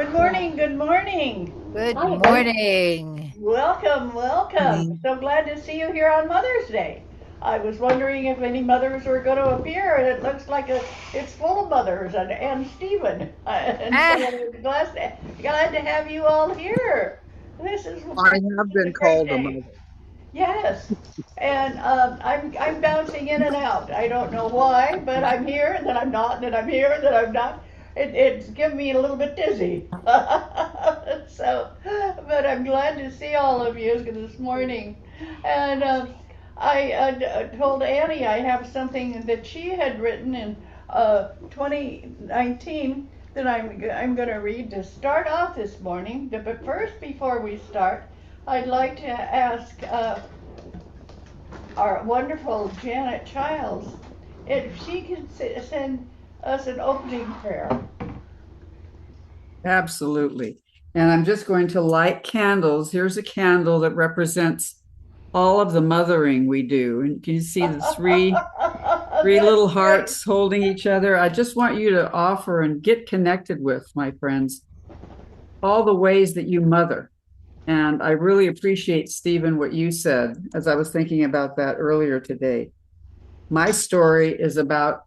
Good morning. Good morning. Good Hi again. morning. Welcome. Welcome. So glad to see you here on Mother's Day. I was wondering if any mothers were going to appear, and it looks like it's full of mothers and Stephen. And so Ah, I'm glad to have you all here. This is I have a been great called a day. mother. Yes. And I'm bouncing in and out. I don't know why, but I'm here, and then I'm not, and then I'm here, and then I'm not. It's given me a little bit dizzy. So, but I'm glad to see all of you this morning. And I told Annie I have something that she had written in 2019 that I'm going to read to start off this morning. But first, before we start, I'd like to ask our wonderful Janet Childs if she could send us an opening prayer. Absolutely. And I'm just going to light candles. Here's a candle that represents all of the mothering we do. And can you see the three That's little great. hearts holding each other? I just want you to offer and get connected with, my friends, all the ways that you mother. And I really appreciate, Stephen, what you said as I was thinking about that earlier today. My story is about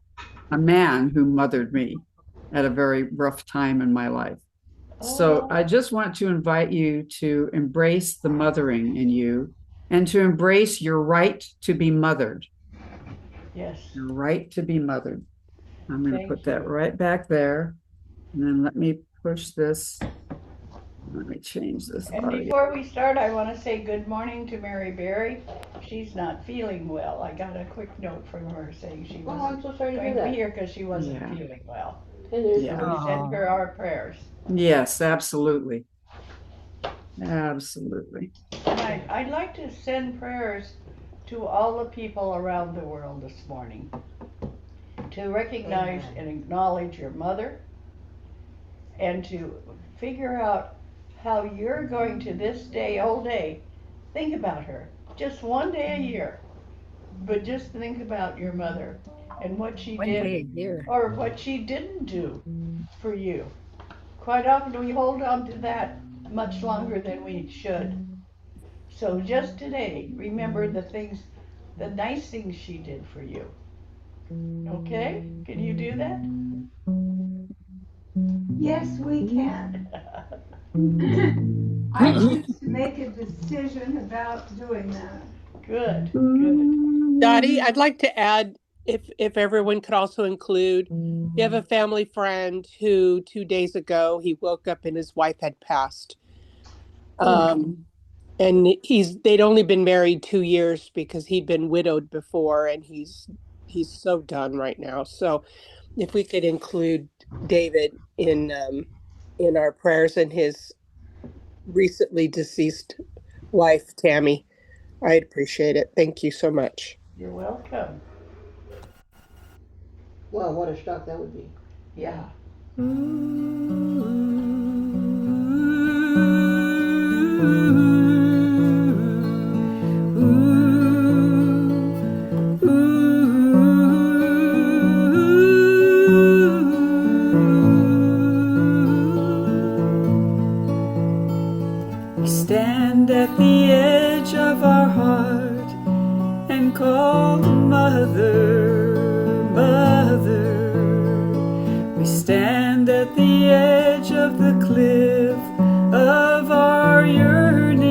a man who mothered me at a very rough time in my life. So I Oh, just want to invite you to embrace the mothering in you and to embrace your right to be mothered. yes. Your right to be mothered. I'm going to put Thank that you. right back there. And then let me push this. Let me change this And audio. before we start, I want to say good morning to Mary Berry. She's not feeling well. I got a quick note from her saying she Oh, I'm wasn't so sorry to hear going to be that. here because she wasn't Yeah. feeling well. It is Yeah. So we send oh, her our prayers. Yes, absolutely. Absolutely. And I'd like to send prayers to all the people around the world this morning to recognize and acknowledge your mother and to figure out how you're going to this day, all day, think about her. Just one day a year, but just think about your mother and what she one did day a year. or what she didn't do for you. Quite often we hold on to that much longer than we should. So just today, remember the nice things she did for you. Okay? Can you do that? Yes, we can. I choose to make a decision about doing that. Good, good. Dottie, I'd like to add if everyone could also include, you have a family friend who 2 days ago he woke up and his wife had passed. Um, and they'd only been married 2 years because he'd been widowed before, and he's so done right now. So if we could include David in our prayers and his recently deceased wife, Tammy, I'd appreciate it. Thank you so much. You're welcome. Well, what a shock that would be. Yeah. We stand at the edge of our heart and call Mother, Mother. We stand at the edge of the cliff of our yearning,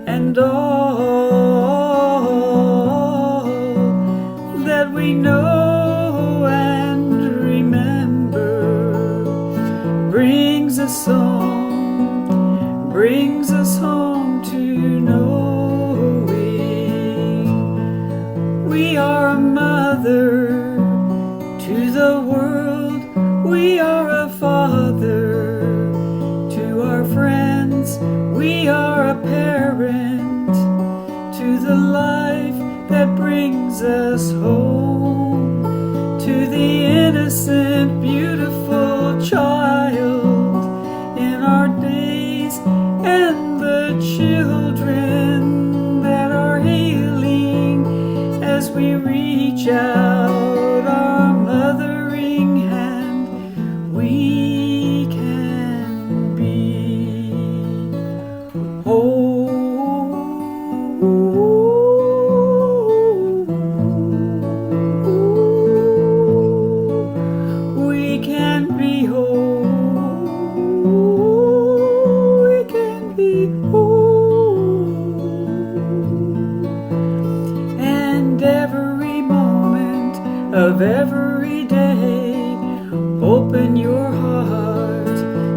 and all that we know and remember brings us home to knowing we are a mother to the world. We are a father to our friends. We are a parent to the life that brings us home, to the innocent, beautiful child in our days, and the children that are healing as we reach out our mothering hand of every day. Open your heart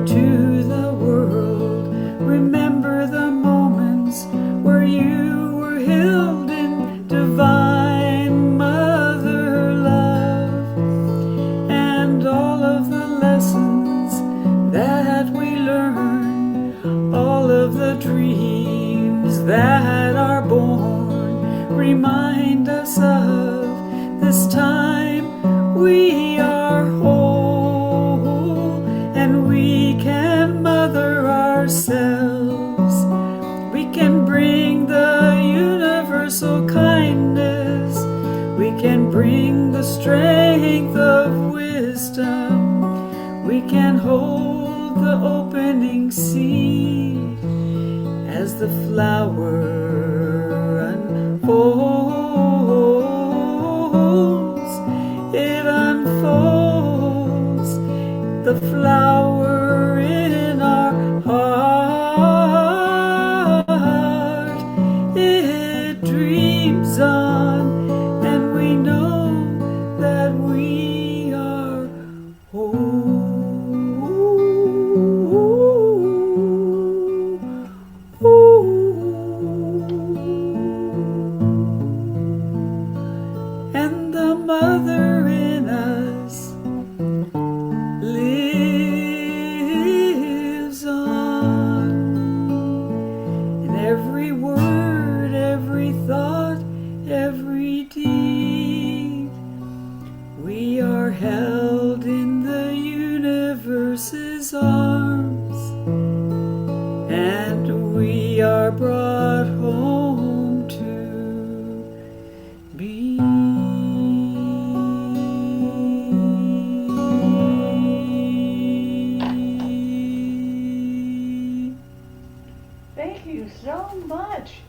to the world. Remember the moments where you were held in divine mother love, and all of the lessons that we learn, all of the dreams that are born, remind us of this time we are whole, and we can mother ourselves. We can bring the universal kindness. We can bring the strength of wisdom. We can hold the opening seed as the flower unfolds. It unfolds, the flower in our heart. It dreams on, and we know that we are whole. And the mother in us lives on. In every word, every thought, every deed, we are held in the universe's arms, and we are brought home to be. Thank you so much.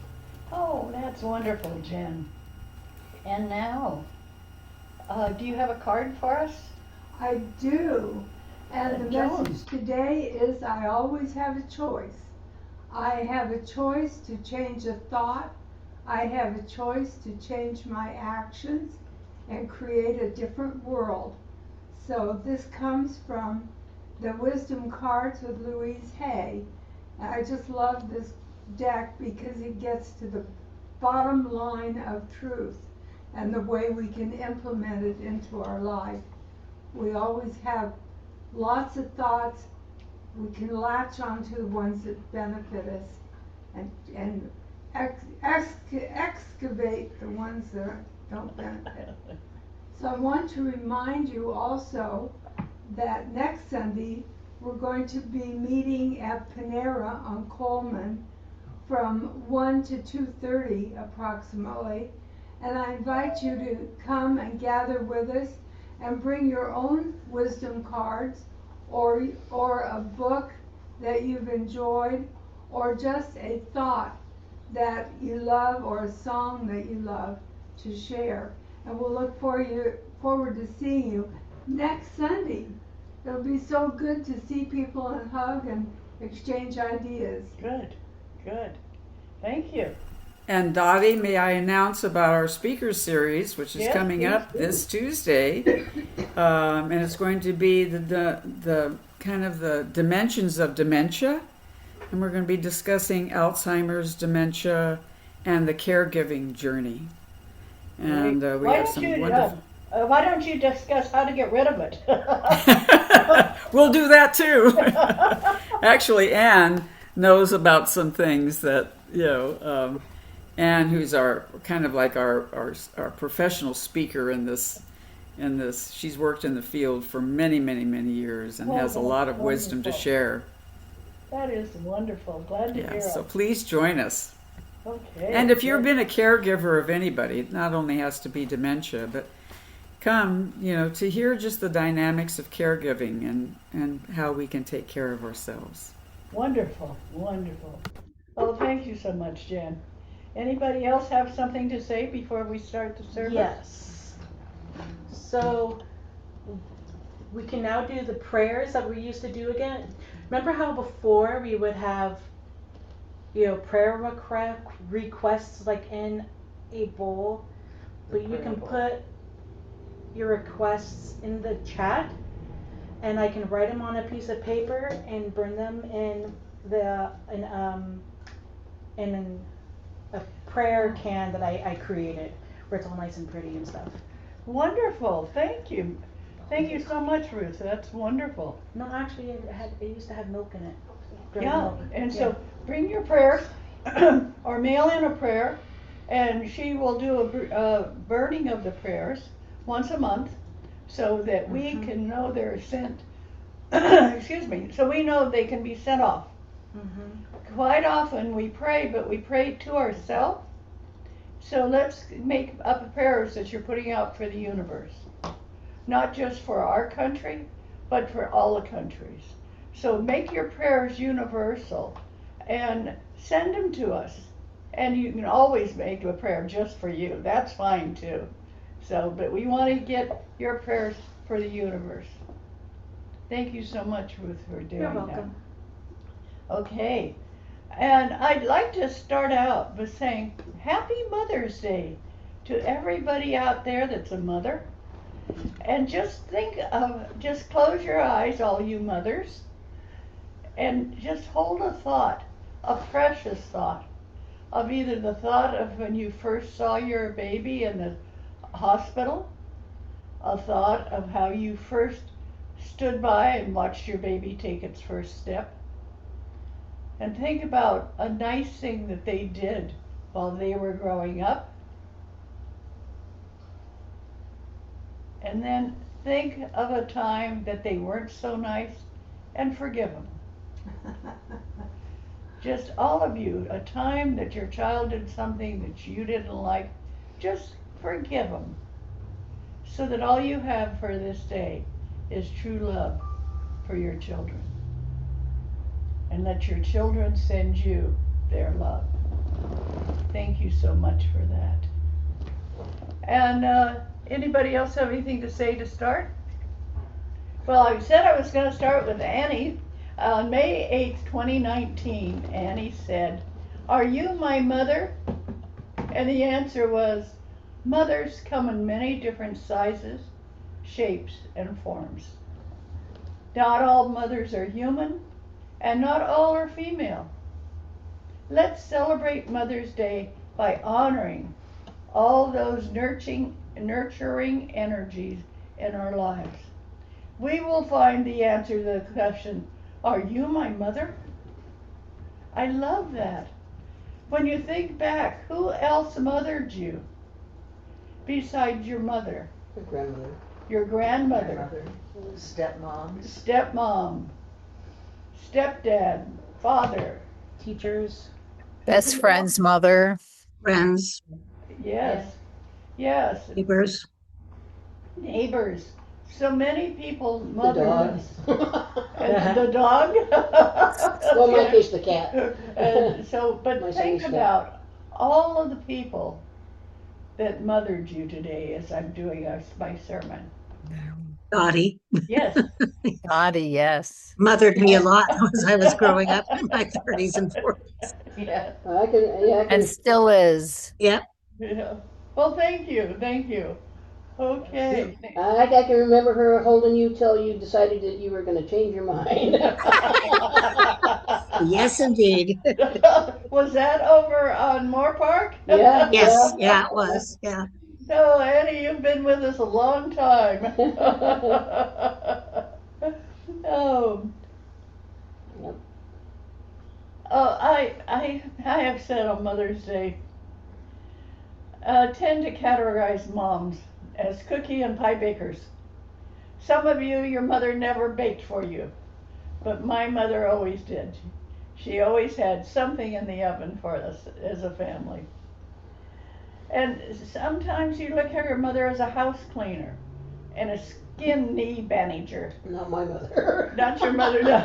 Oh, that's wonderful, Jen. And now, do you have a card for us? I do. And the Joan. message today is I always have a choice. I have a choice to change a thought. I have a choice to change my actions and create a different world. So this comes from the Wisdom Cards with Louise Hay. And I just love this deck because it gets to the bottom line of truth and the way we can implement it into our life. We always have lots of thoughts. We can latch onto the ones that benefit us and excavate the ones that don't benefit. So I want to remind you also that next Sunday we're going to be meeting at Panera on Coleman from 1 to 2:30 approximately. And I invite you to come and gather with us and bring your own wisdom cards or a book that you've enjoyed or just a thought that you love or a song that you love to share. And we'll look forward to seeing you next Sunday. It'll be so good to see people and hug and exchange ideas. Good, good. Thank you. And Dottie, may I announce about our speaker series, which is Yes, coming please up do. this Tuesday, and it's going to be the kind of the dimensions of dementia, and we're going to be discussing Alzheimer's, dementia, and the caregiving journey. And we Why have don't some you, wonderful. why don't you discuss how to get rid of it? We'll do that too. Actually, Anne knows about some things that Anne, who's our kind of like our professional speaker in this. She's worked in the field for many years and has a lot of wisdom to wonderful. share. That is wonderful. Glad to hear So it. please join us. Okay. And if you've been a caregiver of anybody, it not only has to be dementia, but come, to hear just the dynamics of caregiving and how we can take care of ourselves. Wonderful, wonderful. Oh, thank you so much, Jen. Anybody else have something to say before we start the service? Yes. So we can now do the prayers that we used to do again. Remember how before we would have, prayer requests like in a bowl, but you can put your requests in the chat, and I can write them on a piece of paper and burn them in a prayer can that I created, where it's all nice and pretty and stuff. Wonderful, thank you. Thank you so much, Ruth, that's wonderful. No, actually, it used to have milk in it. Dried Yeah, milk. and so bring your prayers or mail in a prayer, and she will do a burning of the prayers once a month so that we can know they're sent, excuse me, so we know they can be sent off. Quite often we pray, but we pray to ourselves. So let's make up prayers that you're putting out for the universe, not just for our country, but for all the countries. So make your prayers universal and send them to us. And you can always make a prayer just for you. That's fine too. So, but we want to get your prayers for the universe. Thank you so much, Ruth, for doing that. You're welcome. Okay. And I'd like to start out by saying Happy Mother's Day to everybody out there that's a mother. And just just close your eyes, all you mothers, and just hold a thought, a precious thought, of either the thought of when you first saw your baby in the hospital, a thought of how you first stood by and watched your baby take its first step, and think about a nice thing that they did while they were growing up. And then think of a time that they weren't so nice and forgive them. Just all of you, a time that your child did something that you didn't like, just forgive them. So that all you have for this day is true love for your children. And let your children send you their love. Thank you so much for that. And anybody else have anything to say to start? Well, I said I was going to start with Annie. On May 8th, 2019, Annie said, "Are you my mother?" And the answer was, "Mothers come in many different sizes, shapes, and forms. Not all mothers are human, and not all are female. Let's celebrate Mother's Day by honoring all those nurturing energies in our lives. We will find the answer to the question, are you my mother?" I love that. When you think back, who else mothered you besides your mother? Your grandmother. Your grandmother. Grandmother. Stepmom. Stepmom. Stepdad. Father. Teachers. Best friend's mother. Friends, Yes. Yes. neighbors. Neighbors. So many people The mother dog. us. And the dog. Well, in my case, the cat. And so, but My think son's cat. about all of the people that mothered you today as I'm doing my sermon. Dottie Yes. Dottie, yes. mothered me a lot as I was growing up in my 30s and 40s. Yes. I can. And still is. Yep. Yeah. Well, thank you. Thank you. Okay. I can remember her holding you till you decided that you were going to change your mind. Yes, indeed. Was that over on Moore Park? Yeah. Yes. Yeah, it was. Yeah. No, Annie, you've been with us a long time. Oh. Yep. Oh, I have said on Mother's Day, tend to categorize moms as cookie and pie bakers. Some of you, your mother never baked for you, but my mother always did. She always had something in the oven for us as a family. And sometimes you look at your mother as a house cleaner and a skin knee bandager. Not my mother. Not your mother, no.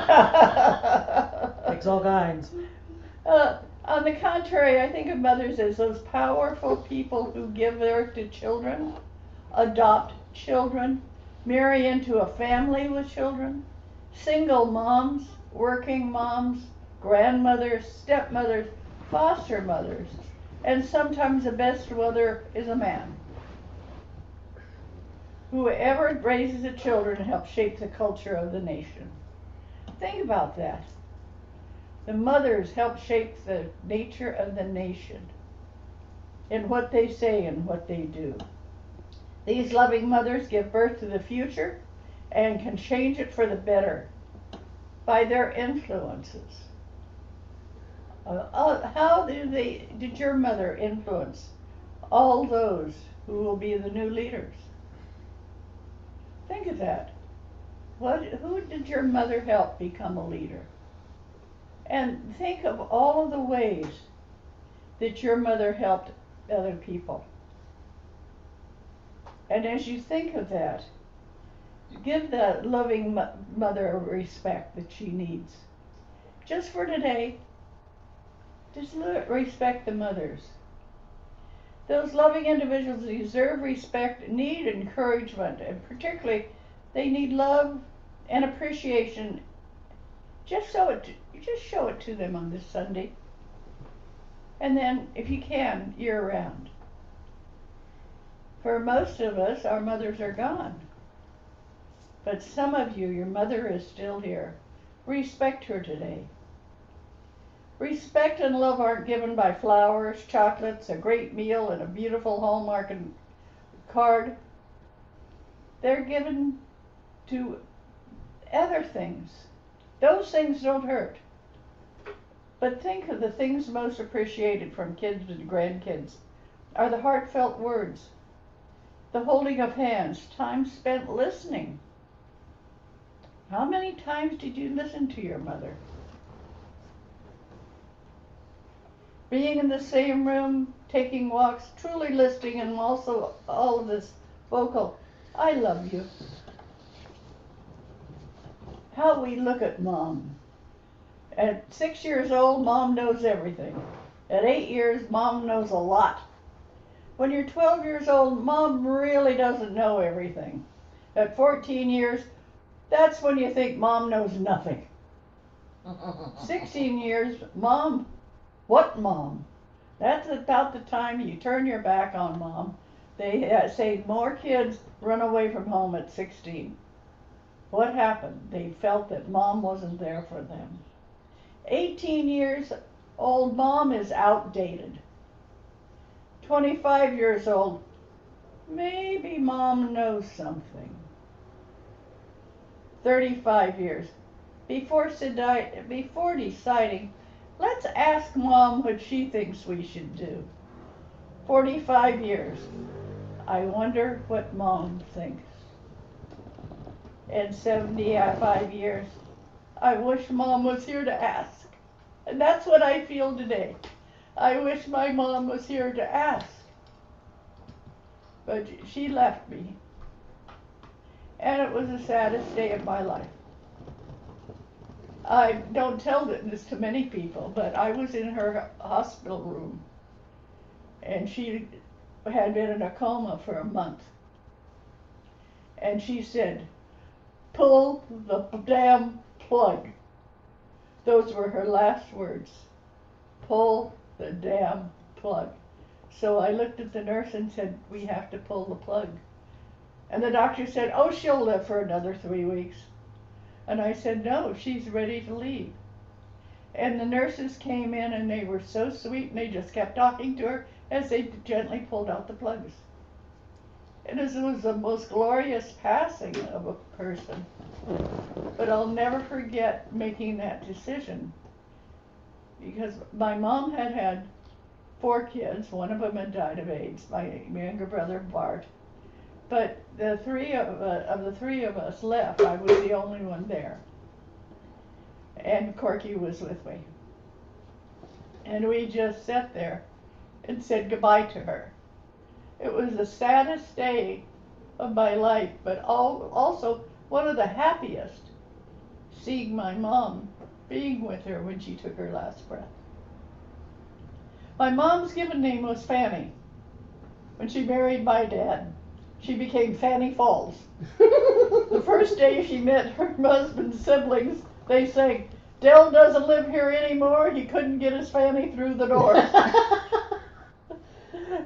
Takes all kinds. On the contrary, I think of mothers as those powerful people who give birth to children, adopt children, marry into a family with children, single moms, working moms, grandmothers, stepmothers, foster mothers, and sometimes the best mother is a man. Whoever raises the children helps shape the culture of the nation. Think about that. The mothers help shape the nature of the nation in what they say and what they do. These loving mothers give birth to the future and can change it for the better by their influences. How did your mother influence all those who will be the new leaders? Think of that. Who did your mother help become a leader? And think of all of the ways that your mother helped other people. And as you think of that, give the loving mother a respect that she needs. Just for today, just respect the mothers. Those loving individuals deserve respect, need encouragement, and particularly they need love and appreciation. Just show it to them on this Sunday. And then, if you can, year round. For most of us, our mothers are gone. But some of you, your mother is still here. Respect her today. Respect and love aren't given by flowers, chocolates, a great meal, and a beautiful Hallmark card. They're given to other things. Those things don't hurt. But think of the things most appreciated from kids and grandkids are the heartfelt words, the holding of hands, time spent listening. How many times did you listen to your mother? Being in the same room, taking walks, truly listening, and also all of this vocal, I love you. How we look at Mom. At 6 years old, Mom knows everything. At 8 years, Mom knows a lot. When you're 12 years old, Mom really doesn't know everything. At 14 years, that's when you think Mom knows nothing. 16 years, Mom, what Mom? That's about the time you turn your back on Mom. They say more kids run away from home at 16. What happened? They felt that Mom wasn't there for them. 18 years old, Mom is outdated. 25 years old, maybe Mom knows something. 35 years, before deciding, let's ask Mom what she thinks we should do. 45 years, I wonder what Mom thinks. And 75 years, I wish Mom was here to ask. And that's what I feel today. I wish my mom was here to ask. But she left me. And it was the saddest day of my life. I don't tell this to many people, but I was in her hospital room. And she had been in a coma for a month. And she said, pull the damn plug. Those were her last words. Pull the damn plug. So I looked at the nurse and said, we have to pull the plug. And the doctor said, oh, she'll live for another 3 weeks. And I said, no, she's ready to leave. And the nurses came in and they were so sweet and they just kept talking to her as they gently pulled out the plugs. And it was the most glorious passing of a person. But I'll never forget making that decision. Because my mom had 4 kids. One of them had died of AIDS, my younger brother Bart. But the three of us left. I was the only one there. And Corky was with me. And we just sat there and said goodbye to her. It was the saddest day of my life, but also one of the happiest, seeing my mom, being with her when she took her last breath. My mom's given name was Fanny. When she married my dad, she became Fanny Falls. The first day she met her husband's siblings, they sang, Dell doesn't live here anymore, he couldn't get his Fanny through the door.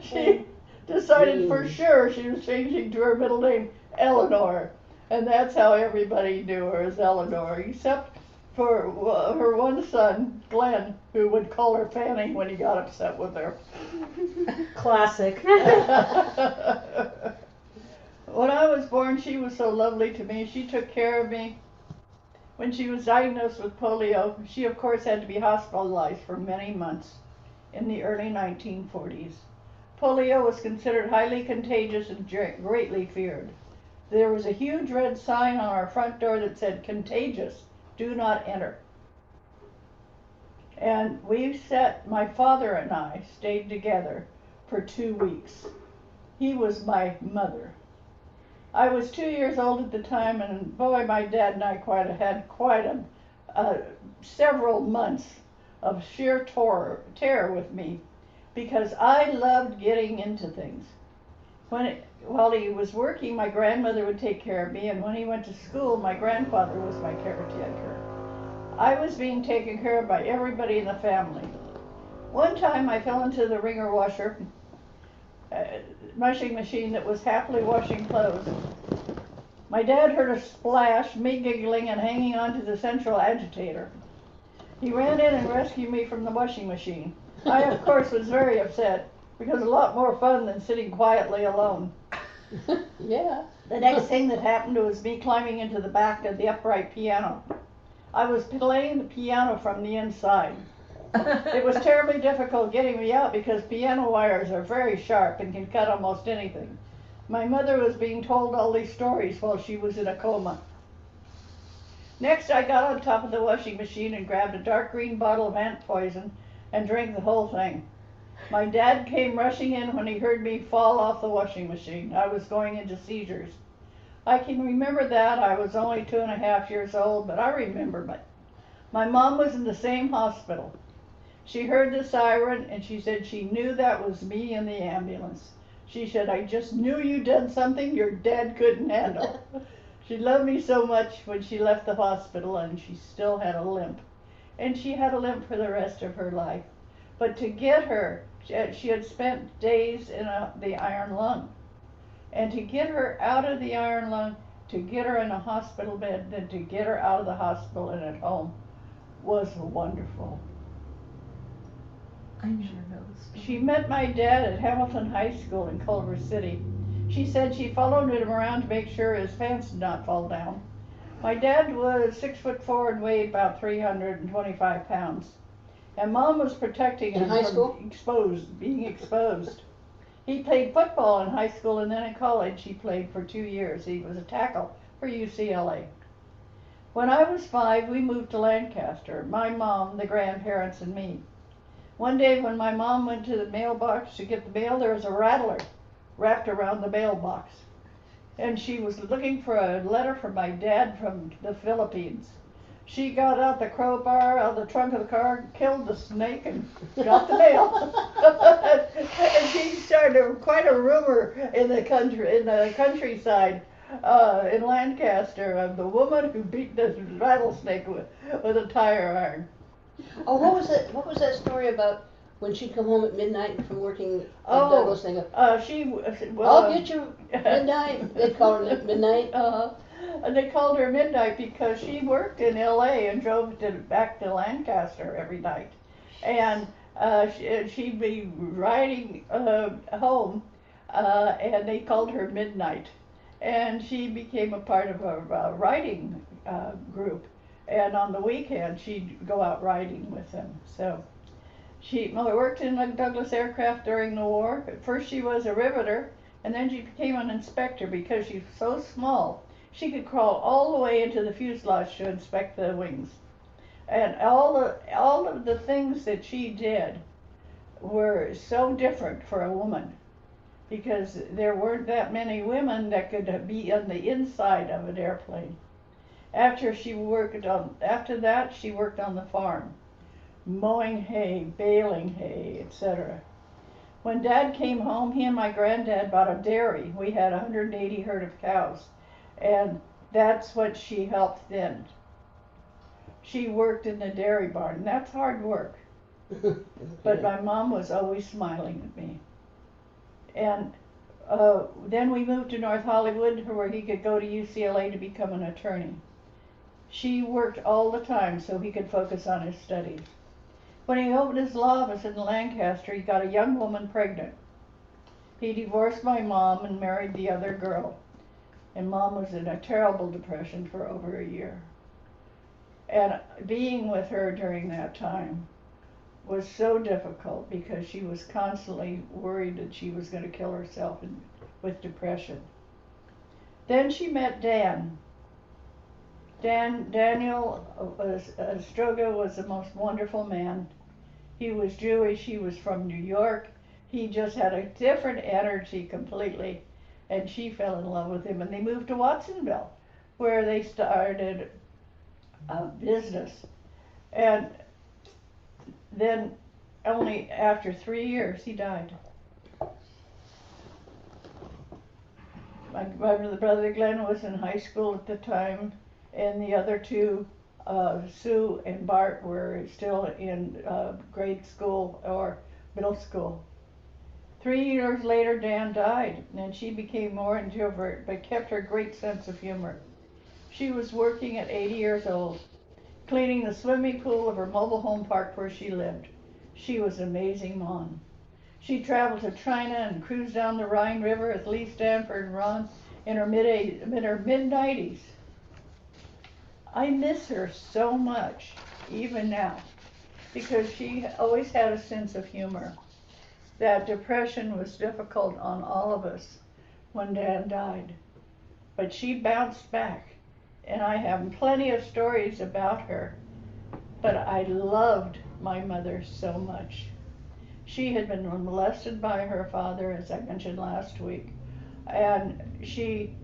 She decided for sure she was changing to her middle name, Eleanor. And that's how everybody knew her as Eleanor, except for her one son, Glenn, who would call her Fanny when he got upset with her. Classic. When I was born, she was so lovely to me. She took care of me. When she was diagnosed with polio, she of course had to be hospitalized for many months in the early 1940s. Polio was considered highly contagious and greatly feared. There was a huge red sign on our front door that said, "Contagious, do not enter." And my father and I stayed together for 2 weeks. He was my mother. I was 2 years old at the time, and boy, my dad and I had quite several months of sheer terror with me, because I loved getting into things. While he was working, my grandmother would take care of me, and when he went to school, my grandfather was my caretaker. I was being taken care of by everybody in the family. One time I fell into the wringer washer washing machine that was happily washing clothes. My dad heard a splash, me giggling and hanging onto the central agitator. He ran in and rescued me from the washing machine. I, of course, was very upset, because a lot more fun than sitting quietly alone. Yeah. The next thing that happened was me climbing into the back of the upright piano. I was playing the piano from the inside. It was terribly difficult getting me out because piano wires are very sharp and can cut almost anything. My mother was being told all these stories while she was in a coma. Next, I got on top of the washing machine and grabbed a dark green bottle of ant poison and drank the whole thing. My dad came rushing in when he heard me fall off the washing machine. I was going into seizures. I can remember that. I was only 2.5 years old, but I remember it. My mom was in the same hospital. She heard the siren, and she said she knew that was me in the ambulance. She said, "I just knew you did something your dad couldn't handle." She loved me so much when she left the hospital, and she still had a limp. And she had a limp for the rest of her life. But to get her, she had spent days in the iron lung. And to get her out of the iron lung, to get her in a hospital bed, then to get her out of the hospital and at home was wonderful. I never know this story. She met my dad at Hamilton High School in Culver City. She said she followed him around to make sure his pants did not fall down. My dad was 6'4" and weighed about 325 pounds. And Mom was protecting him from being exposed. He played football in high school, and then in college he played for 2 years. He was a tackle for UCLA. When I was 5, we moved to Lancaster, my mom, the grandparents, and me. One day when my mom went to the mailbox to get the mail, there was a rattler wrapped around the mailbox. And she was looking for a letter from my dad from the Philippines. She got out the crowbar out of the trunk of the car, killed the snake, and got the mail. And she started quite a rumor in the countryside in Lancaster of the woman who beat the rattlesnake with a tire iron. Oh, what was that story about when she'd come home at midnight from working at Douglas thing? I'll get you midnight. They call her midnight. And they called her Midnight because she worked in LA and drove back to Lancaster every night. And she'd be riding home, and they called her Midnight. And she became a part of a riding group. And on the weekend, she'd go out riding with them. So she worked in Douglas Aircraft during the war. At first she was a riveter, and then she became an inspector because she's so small. She could crawl all the way into the fuselage to inspect the wings. And all of the things that she did were so different for a woman, because there weren't that many women that could be on the inside of an airplane. After that, she worked on the farm, mowing hay, baling hay, etc. When Dad came home, he and my granddad bought a dairy. We had 180 herd of cows. And that's what she helped then. She worked in the dairy barn, and that's hard work. But my mom was always smiling at me. And then we moved to North Hollywood where he could go to UCLA to become an attorney. She worked all the time so he could focus on his studies. When he opened his law office in Lancaster, he got a young woman pregnant. He divorced my mom and married the other girl. And Mom was in a terrible depression for over a year. And being with her during that time was so difficult because she was constantly worried that she was going to kill herself with depression. Then she met Dan. Daniel Stroga was the most wonderful man. He was Jewish, he was from New York. He just had a different energy completely. And she fell in love with him, and they moved to Watsonville, where they started a business. And then only after 3 years he died. My brother Glenn was in high school at the time, and the other two, Sue and Bart, were still in grade school or middle school. 3 years later, Dan died, and she became more introvert, but kept her great sense of humor. She was working at 80 years old, cleaning the swimming pool of her mobile home park where she lived. She was an amazing mom. She traveled to China and cruised down the Rhine River with Lee Stanford and Ron in her mid-90s. I miss her so much, even now, because she always had a sense of humor. That depression was difficult on all of us when Dan died, but she bounced back, and I have plenty of stories about her, but I loved my mother so much. She had been molested by her father, as I mentioned last week, and she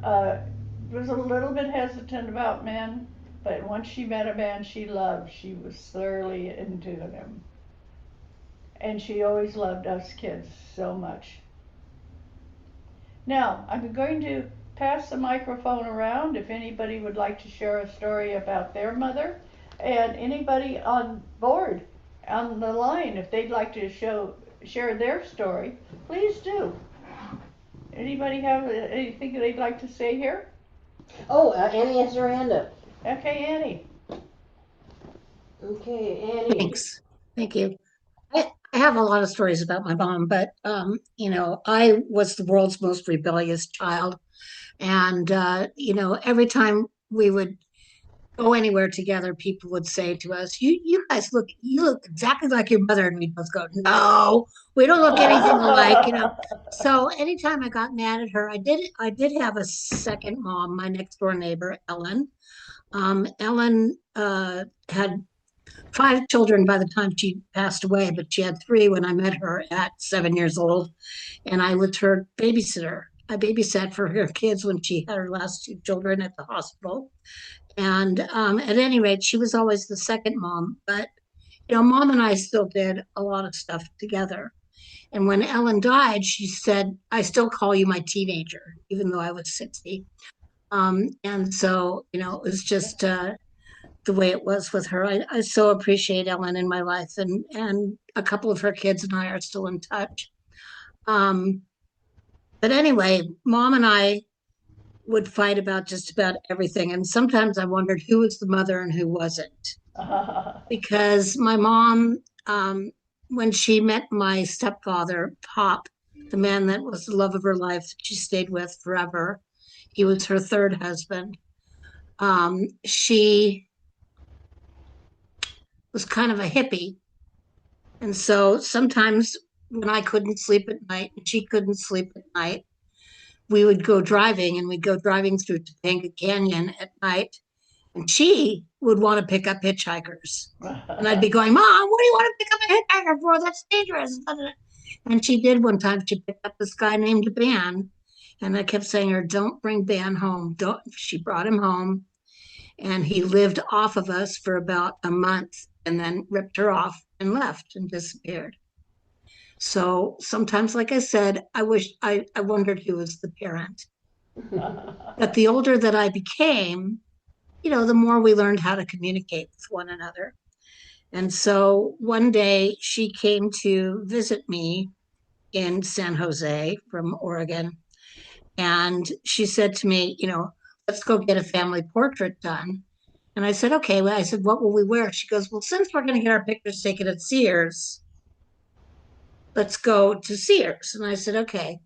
was a little bit hesitant about men, but once she met a man she loved, she was thoroughly into him. And she always loved us kids so much. Now, I'm going to pass the microphone around if anybody would like to share a story about their mother, and anybody on board, on the line, if they'd like to share their story, please do. Anybody have anything they'd like to say here? Oh, Annie has her hand up. Okay, Annie. Okay, Annie. Thanks. Thank you. I have a lot of stories about my mom, but I was the world's most rebellious child, and every time we would go anywhere together, people would say to us, "You guys you look exactly like your mother," and we'd both go, "No, we don't look anything alike," So anytime I got mad at her, I did have a second mom, my next door neighbor, Ellen. Ellen had 5 children by the time she passed away, but she had 3 when I met her at 7 years old, and I was her babysitter. I babysat for her kids when she had her last 2 children at the hospital. And at any rate, she was always the second mom. But, Mom and I still did a lot of stuff together. And when Ellen died, she said, "I still call you my teenager," even though I was 60. And so, it was just the way it was with her. I so appreciate Ellen in my life, and a couple of her kids and I are still in touch. But anyway, Mom and I would fight about just about everything. And sometimes I wondered who was the mother and who wasn't. Because my mom, when she met my stepfather, Pop, the man that was the love of her life that she stayed with forever, he was her third husband. She was kind of a hippie. And so sometimes when I couldn't sleep at night and she couldn't sleep at night, we would go driving, and we'd go driving through Topanga Canyon at night, and she would want to pick up hitchhikers. And I'd be going, "Mom, what do you want to pick up a hitchhiker for? That's dangerous." And she did one time. She picked up this guy named Ban, and I kept saying to her, "Don't bring Ban home." Don't. She brought him home, and he lived off of us for about a month, and then ripped her off and left and disappeared. So sometimes, like I said, I wondered who was the parent. But the older that I became, the more we learned how to communicate with one another. And so one day she came to visit me in San Jose from Oregon. And she said to me, let's go get a family portrait done. And I said, okay. Well, I said, what will we wear? She goes, well, since we're going to get our pictures taken at Sears, let's go to Sears. And I said, okay.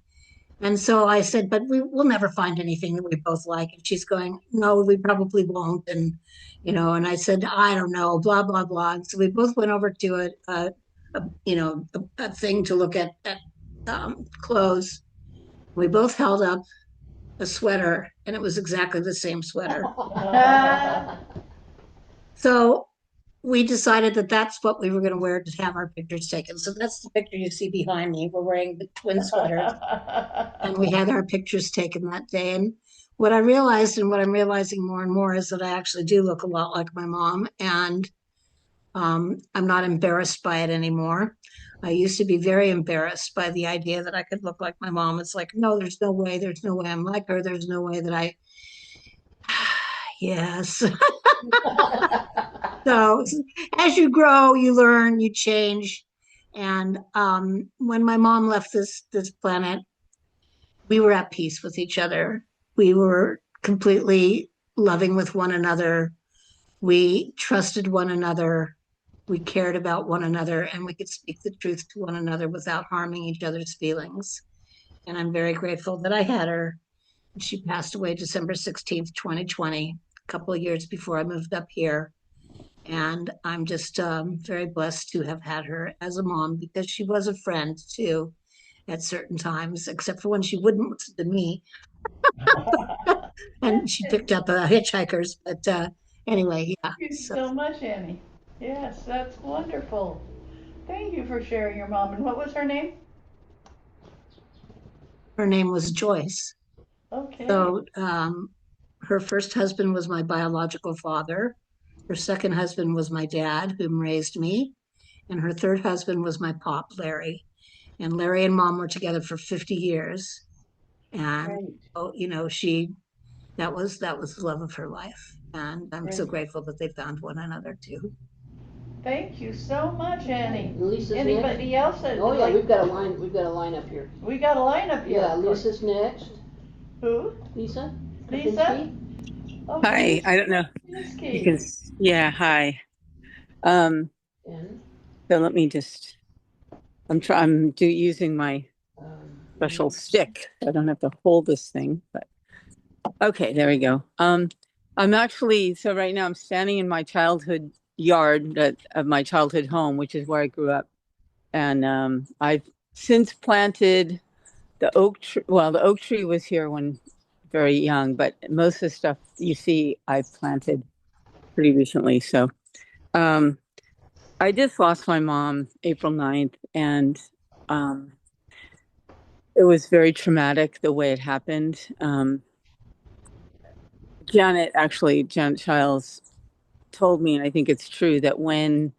And so I said, but we'll never find anything that we both like. And she's going, no, we probably won't. And I said, I don't know, blah, blah, blah. And so we both went over to a thing to look at clothes. We both held up a sweater, and it was exactly the same sweater. So we decided that that's what we were going to wear to have our pictures taken. So that's the picture you see behind me. We're wearing the twin sweaters, and we had our pictures taken that day. And what I realized, and what I'm realizing more and more, is that I actually do look a lot like my mom, and I'm not embarrassed by it anymore. I used to be very embarrassed by the idea that I could look like my mom. It's like, no, there's no way I'm like her. There's no way that yes. So as you grow, you learn, you change. And when my mom left this planet, we were at peace with each other. We were completely loving with one another. We trusted one another. We cared about one another, and we could speak the truth to one another without harming each other's feelings. And I'm very grateful that I had her. She passed away December 16th, 2020, a couple of years before I moved up here. And I'm just very blessed to have had her as a mom, because she was a friend too at certain times, except for when she wouldn't listen to me. And she picked up hitchhikers. But anyway, yeah. Thank you so much, Annie. Yes, that's wonderful. Thank you for sharing your mom. And what was her name? Her name was Joyce. Okay. So her first husband was my biological father. Her second husband was my dad, whom raised me. And her third husband was my pop, Larry. And Larry and mom were together for 50 years. And, that was the love of her life. And I'm so grateful that they found one another too. Thank you so much, Annie. Lisa's Anybody else? Oh yeah, we've got a line. We've got a line up here. We got a line up here. Yeah, Lisa's next. Who? Lisa. Lisa. Oh, hi. I don't know. You can. Yeah. Hi. So let me just. I'm using my special stick. I don't have to hold this thing, but okay. There we go. I'm actually. So right now I'm standing in my childhood yard of my childhood home, which is where I grew up, and I've since planted the oak tree. Well, the oak tree was here when very young, but most of the stuff you see I've planted pretty recently. So I just lost my mom April 9th, and it was very traumatic the way it happened. Janet Childs told me, and I think it's true, that when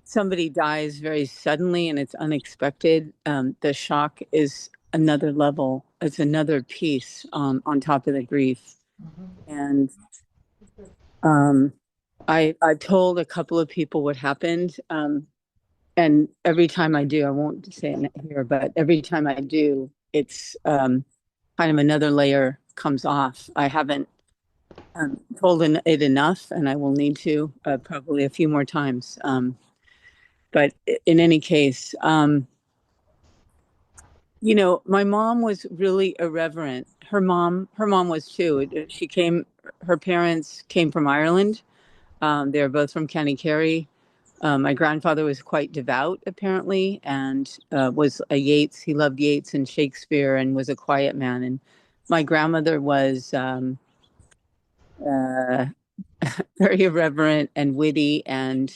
somebody dies very suddenly and it's unexpected, the shock is another level. It's another piece on top of the grief. And I told a couple of people what happened. And every time I do, I won't say it here, but every time I do, it's kind of another layer comes off. I haven't told it enough, and I will need to probably a few more times. But in any case, my mom was really irreverent. Her mom was too. Her parents came from Ireland. They're both from County Kerry. My grandfather was quite devout, apparently, and was a Yeats. He loved Yeats and Shakespeare and was a quiet man. And my grandmother was very irreverent and witty, and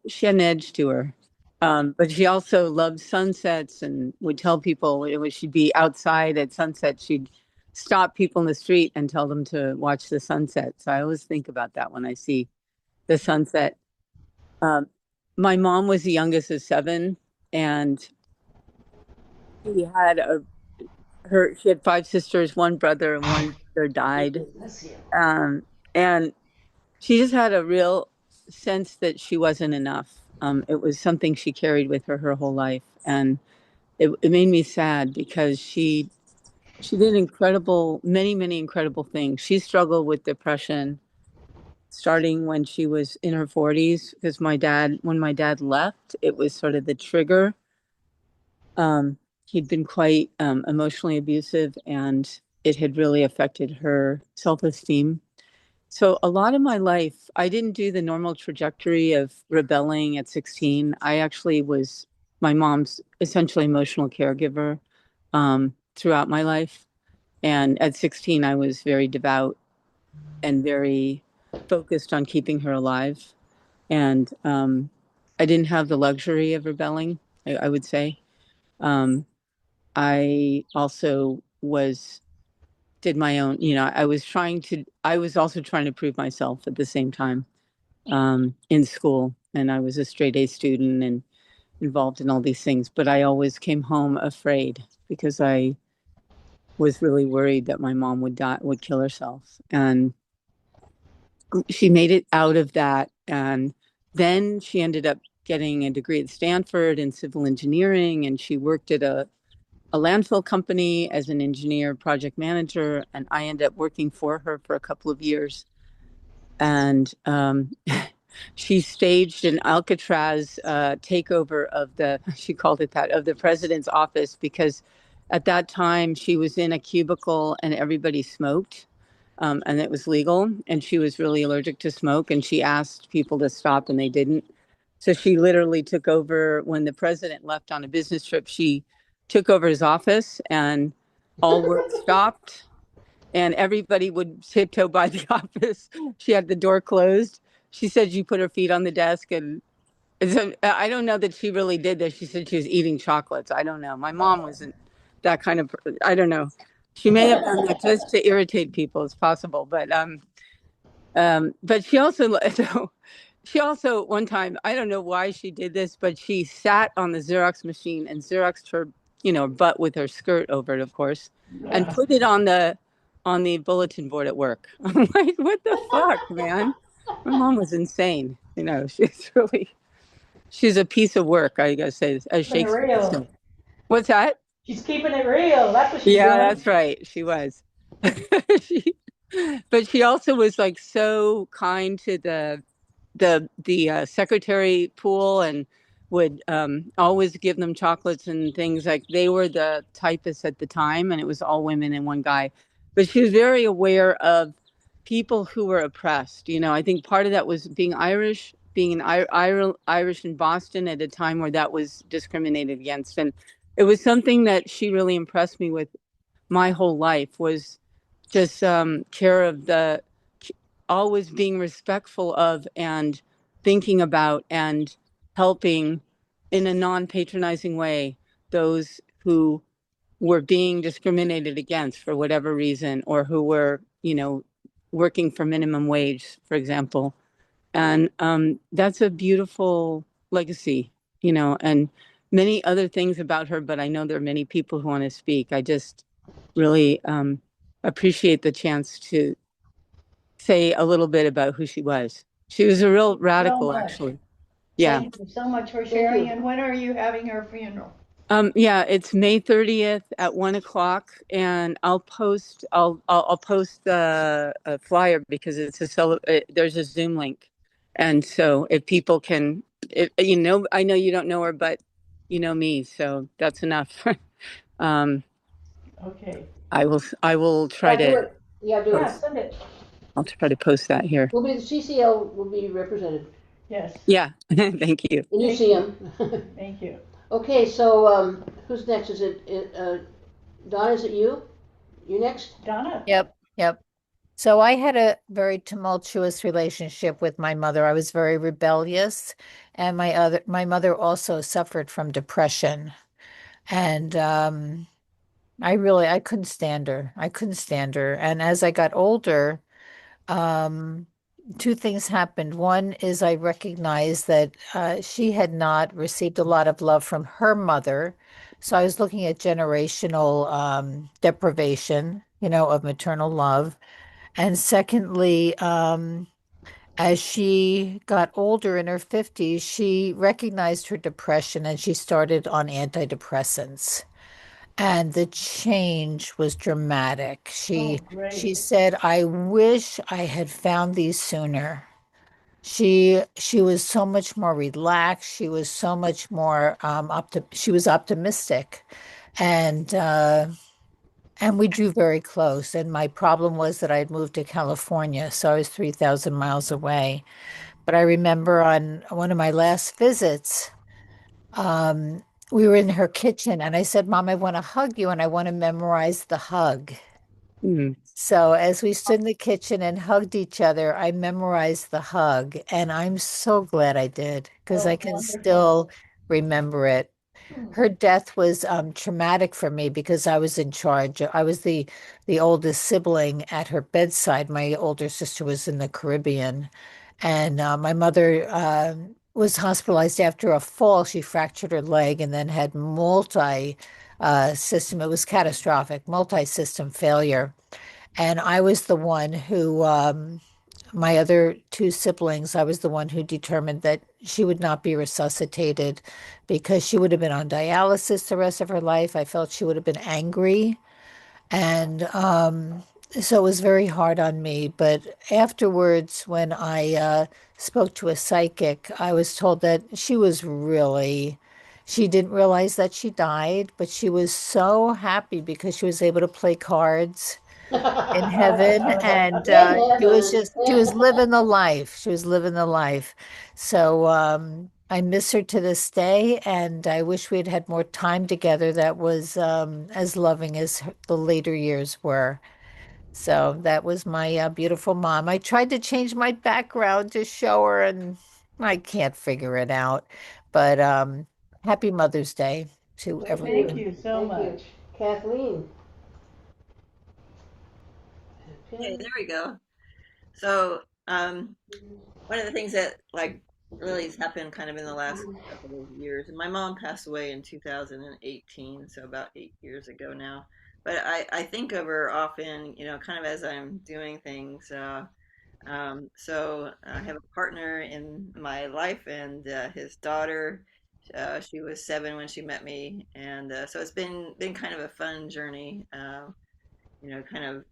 she had an edge to her. But she also loved sunsets and would tell people when she'd be outside at sunset, she'd stop people in the street and tell them to watch the sunset. So I always think about that when I see the sunset. My mom was the youngest of 7, and she had she had 5 sisters, 1 brother, and 1 brother died. And she just had a real sense that she wasn't enough. It was something she carried with her whole life, and it made me sad because she did many incredible things. She struggled with depression starting when she was in her 40s because when my dad left, it was sort of the trigger. Um, he'd been quite emotionally abusive, and it had really affected her self-esteem. So a lot of my life, I didn't do the normal trajectory of rebelling at 16. I actually was my mom's essentially emotional caregiver throughout my life. And at 16, I was very devout and very focused on keeping her alive. And I didn't have the luxury of rebelling, I would say. Um, I also did my own, I was also trying to prove myself at the same time in school. And I was a straight A student and involved in all these things. But I always came home afraid because I was really worried that my mom would kill herself. And she made it out of that. And then she ended up getting a degree at Stanford in civil engineering. And she worked at a landfill company as an engineer project manager. And I ended up working for her for a couple of years. And she staged an Alcatraz takeover of she called it that, of the president's office, because at that time she was in a cubicle and everybody smoked, and it was legal. And she was really allergic to smoke, and she asked people to stop, and they didn't. So she literally took over when the president left on a business trip. She took over his office, and all work stopped and everybody would tiptoe by the office. She had the door closed. She said she put her feet on the desk, and so I don't know that she really did this. She said she was eating chocolates. I don't know. My mom wasn't that kind of. I don't know. She may have done that just to irritate people. It's possible, but she also so she also one time, I don't know why she did this, but she sat on the Xerox machine and Xeroxed her, butt with her skirt over it, of course, and put it on the bulletin board at work. I'm like, what the fuck, man? My mom was insane. She's a piece of work, I gotta say, as Keeping it Shakespeare would real. say. What's that? She's keeping it real. That's what she's Yeah, doing. that's right. She was. she, but she also was like so kind to the secretary pool, and would always give them chocolates and things. Like, they were the typists at the time, and it was all women and one guy. But she was very aware of people who were oppressed. I think part of that was being Irish, being Irish in Boston at a time where that was discriminated against. And it was something that she really impressed me with my whole life, was just care of always being respectful of and thinking about and helping in a non-patronizing way those who were being discriminated against for whatever reason, or who were, working for minimum wage, for example. And that's a beautiful legacy, and many other things about her, but I know there are many people who want to speak. I just really appreciate the chance to say a little bit about who she was. She was a real So radical, much. actually. Yeah. Thank you so much for Thank sharing. you. And when are you having her funeral? Yeah, it's May 30th at 1 o'clock, and I'll post the flyer because there's a Zoom link, and so if people can, I know you don't know her, but you know me, so that's enough. um, Okay. I will try Yeah, do to it. Yeah, do Yeah, it. post. send it. I'll try to post that here. The CCL will be represented, Yes. Yeah, thank you. and you Thank see you. them. Thank you. Okay, so who's next? Is it Don? Is it you? You next? Donna? Yep, yep. So I had a very tumultuous relationship with my mother. I was very rebellious, and my mother also suffered from depression. And I couldn't stand her. I couldn't stand her. And as I got older, um, two things happened. One is I recognized that she had not received a lot of love from her mother. So I was looking at generational deprivation, of maternal love. And secondly, as she got older in her 50s, she recognized her depression and she started on antidepressants. And the change was dramatic. Oh, She great. said, "I wish I had found these sooner." She was so much more relaxed. She was so much more she was optimistic, and we drew very close. And my problem was that I had moved to California, so I was 3,000 miles away. But I remember on one of my last visits, um, we were in her kitchen, and I said, "Mom, I want to hug you, and I want to memorize the hug." Mm. So as we stood in the kitchen and hugged each other, I memorized the hug, and I'm so glad I did because I Oh, can wonderful. still remember it. Her death was traumatic for me because I was in charge. I was the oldest sibling at her bedside. My older sister was in the Caribbean, and my mother was hospitalized after a fall. She fractured her leg and then had system. It was catastrophic, multi-system failure. And I was the one who, my other two siblings, I was the one who determined that she would not be resuscitated because she would have been on dialysis the rest of her life. I felt she would have been angry. And so it was very hard on me. But afterwards, when I spoke to a psychic, I was told that she didn't realize that she died, but she was so happy because she was able to play cards in heaven, and In she was heaven. living the life. She was living the life. So I miss her to this day, and I wish we had had more time together that was as loving as the later years were. So that was my beautiful mom. I tried to change my background to show her, and I can't figure it out. But happy Mother's Day to Thank Thank everyone. you. you so Thank you. much. Kathleen. Okay, Okay. there we go. So, one of the things that like really has happened kind of in the last couple of years, and my mom passed away in 2018, so about 8 years ago now. But I think of her often, kind of as I'm doing things. So I have a partner in my life, and his daughter. She was 7 when she met me, and so it's been kind of a fun journey. Kind of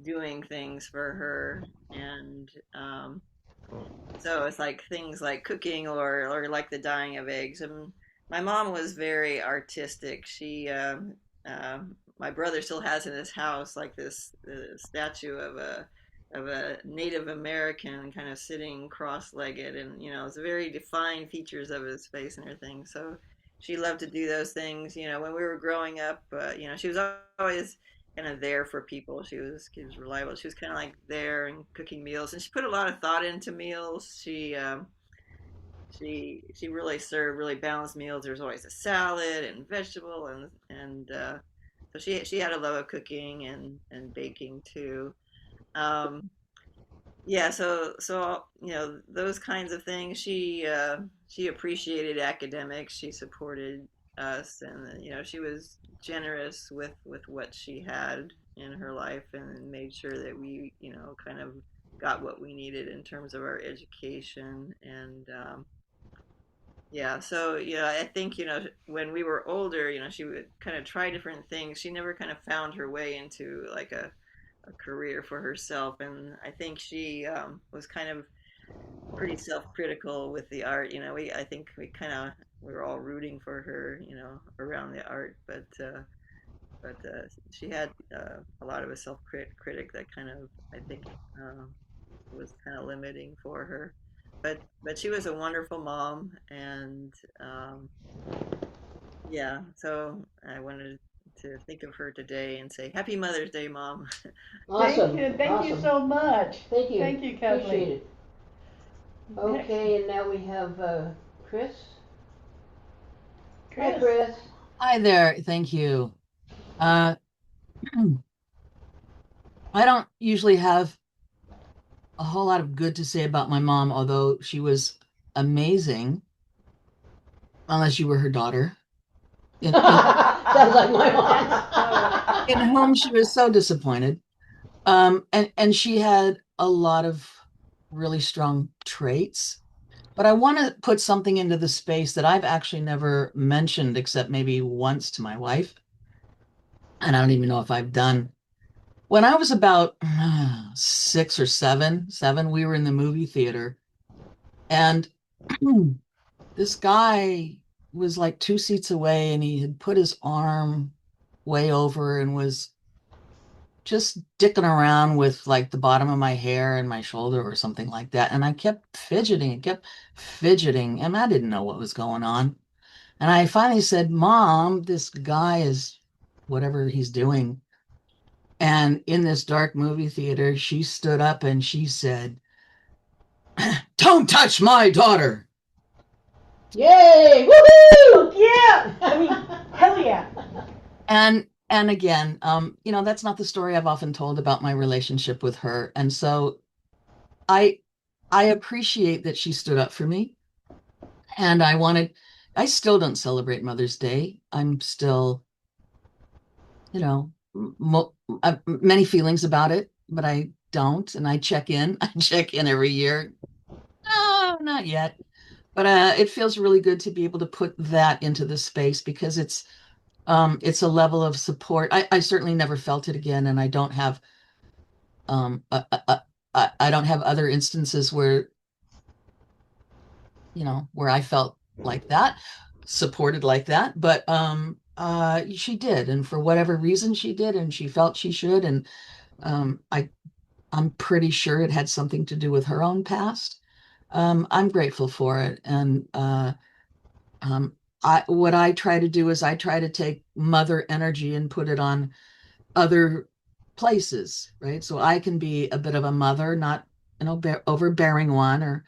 doing things for her, and so it's like things like cooking or like the dyeing of eggs. And my mom was very artistic. My brother still has in his house like this statue of a Native American kind of sitting cross-legged, and it's very defined features of his face and everything. So she loved to do those things. When we were growing up, she was always kind of there for people. She was reliable. She was kind of like there and cooking meals, and she put a lot of thought into meals. She really served really balanced meals. There was always a salad and vegetable, and so she had a love of cooking and baking too. Um, yeah, so those kinds of things. She appreciated academics. She supported us, and she was generous with what she had in her life, and made sure that we kind of got what we needed in terms of our education. And yeah, so I think when we were older, she would kind of try different things. She never kind of found her way into like a career for herself, and I think she was kind of pretty self-critical with the art. I think we were all rooting for her, around the art, but she had a lot of a self-critic that kind of, I think, was kind of limiting for her. But she was a wonderful mom, and yeah, so I wanted to think of her today and say Happy Mother's Day, Mom. Awesome. Thank you Awesome. so much. Thank you. Thank you, Appreciate Kathleen. it. Next, Okay, and now we have Chris. Hi, Chris. Chris. Hi there. Thank you. Uh, I don't usually have a whole lot of good to say about my mom, although she was amazing, unless you were her daughter. In Sounds like my in mom. whom she was so disappointed. And she had a lot of really strong traits. But I want to put something into the space that I've actually never mentioned except maybe once to my wife. And I don't even know if I've done. When I was about 6 or 7, we were in the movie theater, and this guy was like 2 seats away, and he had put his arm way over and was just dicking around with like the bottom of my hair and my shoulder or something like that. And I kept fidgeting and kept fidgeting, and I didn't know what was going on. And I finally said, Mom, this guy is whatever he's doing. And in this dark movie theater, she stood up and she said, Don't touch my daughter. Yay! Woohoo! Yeah! I mean, hell yeah. And again, that's not the story I've often told about my relationship with her. And so I I appreciate that she stood up for me. And I still don't celebrate Mother's Day. I'm still, you know, many feelings about it, but I don't. And I check in. I check in every year. No, not yet. But it feels really good to be able to put that into the space because it's a level of support. I certainly never felt it again, and I don't have um, uh, uh, uh, I don't have other instances where where I felt like that, supported like that. But she did, and for whatever reason she did, and she felt she should, and I'm pretty sure it had something to do with her own past. I'm grateful for it, and um, what I try to do is I try to take mother energy and put it on other places, right? So I can be a bit of a mother, not overbearing one, or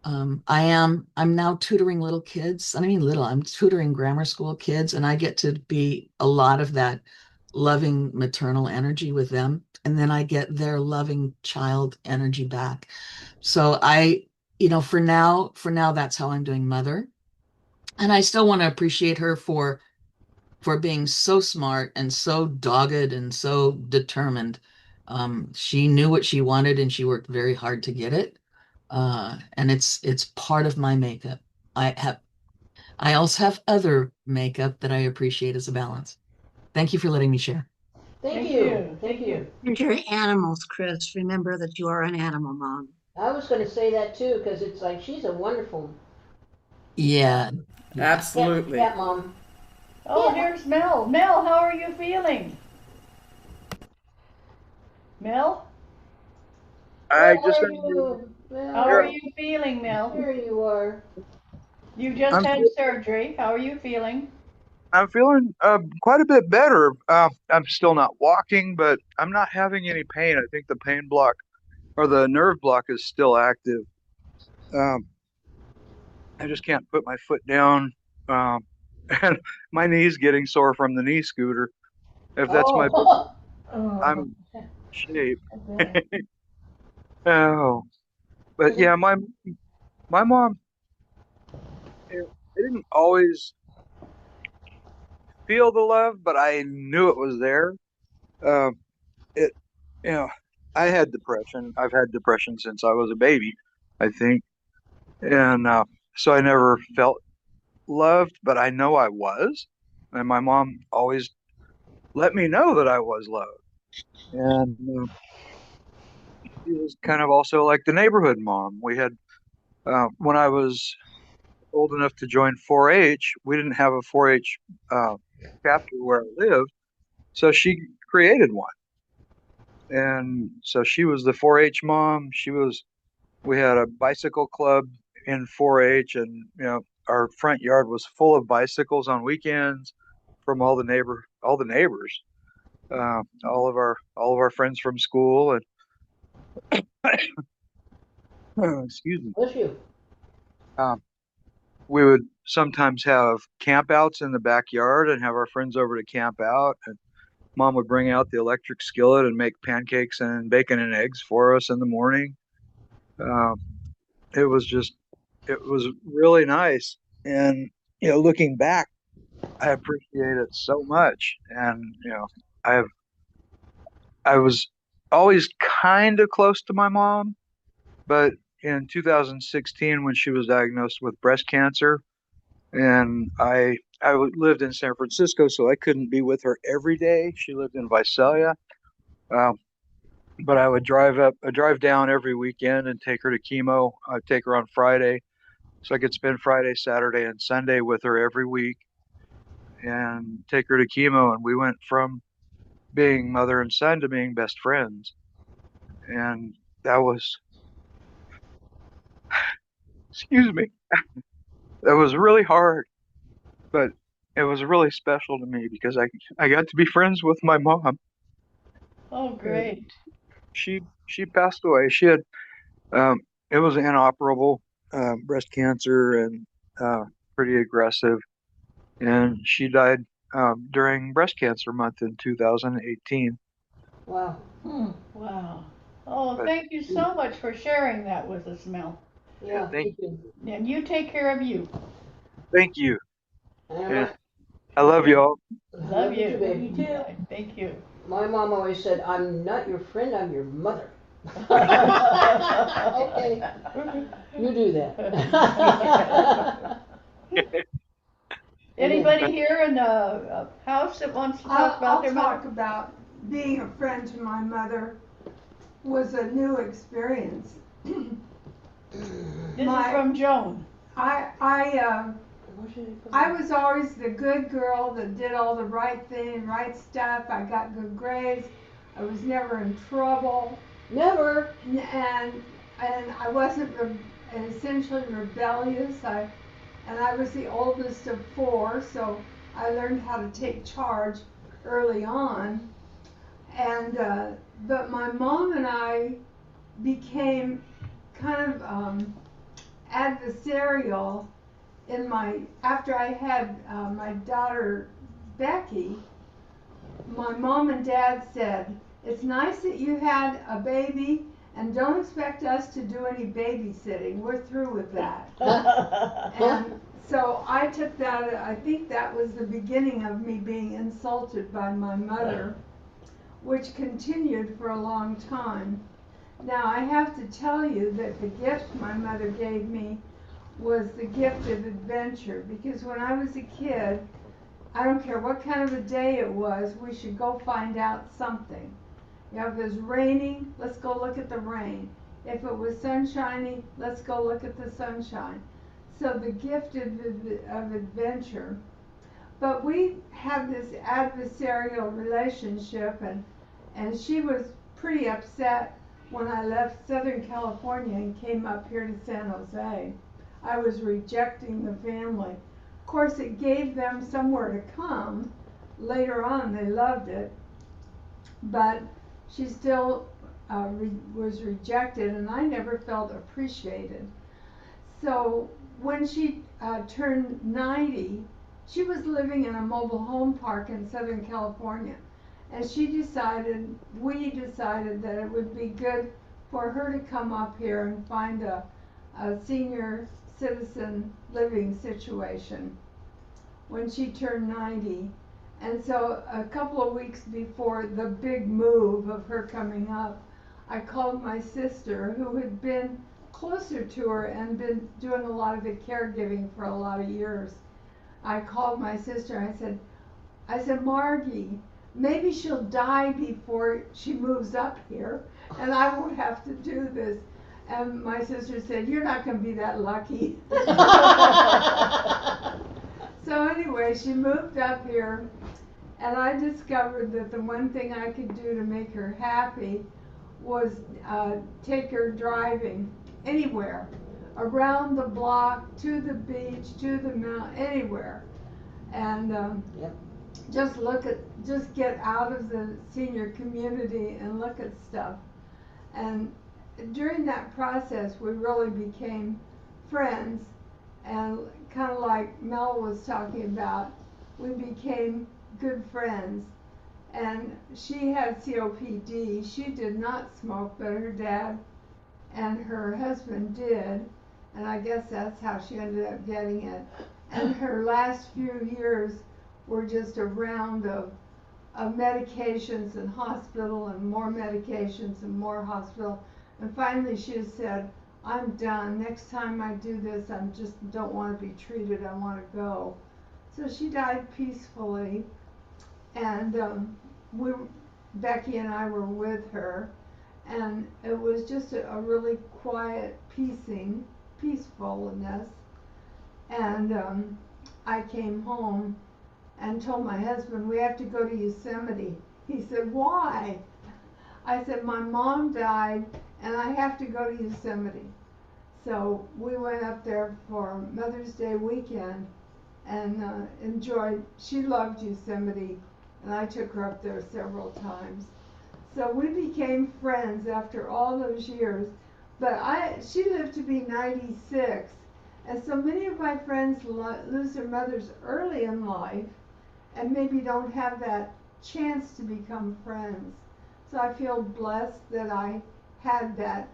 I'm now tutoring little kids. I mean little, I'm tutoring grammar school kids, and I get to be a lot of that loving maternal energy with them. And then I get their loving child energy back. So for now, that's how I'm doing mother. And I still want to appreciate her for being so smart and so dogged and so determined. She knew what she wanted and she worked very hard to get it. And it's part of my makeup. I also have other makeup that I appreciate as a balance. Thank you for letting me share. Thank you. Thank you. And your animals, Chris. Remember that you are an animal mom. I was going to say that too because it's like she's a wonderful Yeah. Absolutely. cat mom. Oh, here's Mel. Mel, how are you feeling? Mel? I just How are you feeling, Mel? Here you are. You just I'm had surgery. How are you feeling? I'm feeling quite a bit better. I'm still not walking, but I'm not having any pain. I think the pain block or the nerve block is still active. Um, I just can't put my foot down, um, and my knee's getting sore from the knee scooter. If that's my, Oh. Oh, I'm in shape. I bet. Oh, but yeah, my mom, I didn't always feel the love, but I knew it was there. Um, it, you know, I had depression. I've had depression since I was a baby, I think, and so I never felt loved, but I know I was, and my mom always let me know that I was loved, and she was kind of also like the neighborhood mom. We had when I was old enough to join 4-H, we didn't have a 4-H chapter where I lived, so she created one. And so she was the 4-H mom. We had a bicycle club in 4-H, and our front yard was full of bicycles on weekends from all the neighbors, all of our friends from school, and excuse me. Bless you. Um, we would sometimes have campouts in the backyard and have our friends over to camp out. And mom would bring out the electric skillet and make pancakes and bacon and eggs for us in the morning. Um, it was just, it was really nice. And, looking back, I appreciate it so much. And, I have, I was always kind of close to my mom, But in 2016, when she was diagnosed with breast cancer, and lived in San Francisco, so I couldn't be with her every day. She lived in Visalia, um, but I would drive down every weekend and take her to chemo. I'd take her on Friday, so I could spend Friday, Saturday, and Sunday with her every week, and take her to chemo. And we went from being mother and son to being best friends, and that was, excuse me, that was really hard, but it was really special to me because I got to be friends with my mom. Oh, great. She passed away. She had it was inoperable breast cancer and uh, pretty aggressive, and she died during breast cancer month in 2018. Wow. Wow. Oh, But thank you so much for sharing that with us, Mel. yeah, Yeah, thank you. And you take care of you. thank you. And Yeah, I love y'all. Love you. too, babe. You too. Thank you. My mom always said, "I'm not your friend, I'm your mother." Okay, you do that. Anybody here in the house that wants to talk about I'll their talk mother? about being a friend to my mother was a new experience. This is from Joan. I was always the good girl that did all the right thing, right stuff. I got good grades. I was never in trouble. Never. And I wasn't essentially rebellious. I was the oldest of four, so I learned how to take charge early on. And but my mom and I became kind of adversarial in my after I had my daughter Becky. My mom and dad said, "It's nice that you had a baby, and don't expect us to do any babysitting. We're through with that." And so I took that, I think that was the beginning of me being insulted by my mother, which continued for a long time. Now I have to tell you that the gift my mother gave me was the gift of adventure, because when I was a kid, I don't care what kind of a day it was, we should go find out something. You know, if it was raining, let's go look at the rain. If it was sunshiny, let's go look at the sunshine. So the gift of adventure. But we had this adversarial relationship, and she was pretty upset when I left Southern California and came up here to San Jose. I was rejecting the family. Of course, it gave them somewhere to come. Later on, they loved it, but she still was rejected, and I never felt appreciated. So when she turned 90, she was living in a mobile home park in Southern California, and we decided that it would be good for her to come up here and find a senior citizen living situation when she turned 90. And so a couple of weeks before the big move of her coming up, I called my sister, who had been closer to her and been doing a lot of the caregiving for a lot of years. I called my sister. I said, "Margie, maybe she'll die before she moves up here, and I won't have to do this." And my sister said, "You're not going to be that lucky." So anyway, she moved up here, and I discovered that the one thing I could do to make her happy was take her driving anywhere, around the block, to the beach, to the mountain, anywhere, and just get out of the senior community and look at stuff. And during that process, we really became friends, and kind of like Mel was talking about, we became good friends. And she had COPD. She did not smoke, but her dad and her husband did, and I guess that's how she ended up getting it. And her last few years were just a round of medications and hospital and more medications and more hospital. And finally she has said, I'm done. Next time I do this, I just don't want to be treated. I want to go. So she died peacefully. And Becky and I were with her. And it was just a really quiet peacefulness. And I came home and told my husband, we have to go to Yosemite. He said, why? I said, my mom died and I have to go to Yosemite. So we went up there for Mother's Day weekend and enjoyed. She loved Yosemite, and I took her up there several times. So we became friends after all those years. But she lived to be 96, and so many of my friends lose their mothers early in life, and maybe don't have that chance to become friends. So I feel blessed that I had that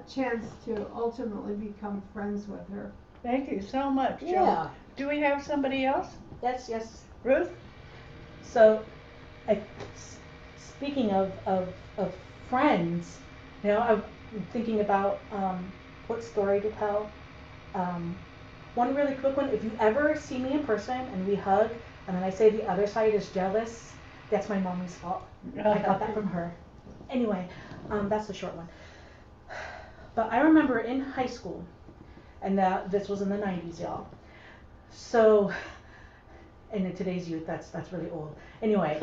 chance to ultimately become friends with her. Thank you so much, Joe. Yeah. Do we have somebody else? Yes. Ruth? So, speaking of friends, I'm thinking about what story to tell. One really quick one. If you ever see me in person and we hug, and then I say the other side is jealous, that's my mommy's fault. I got that from her. Anyway, that's the short one. But I remember in high school, and this was in the 90s, y'all. So, and in today's youth, that's really old. Anyway.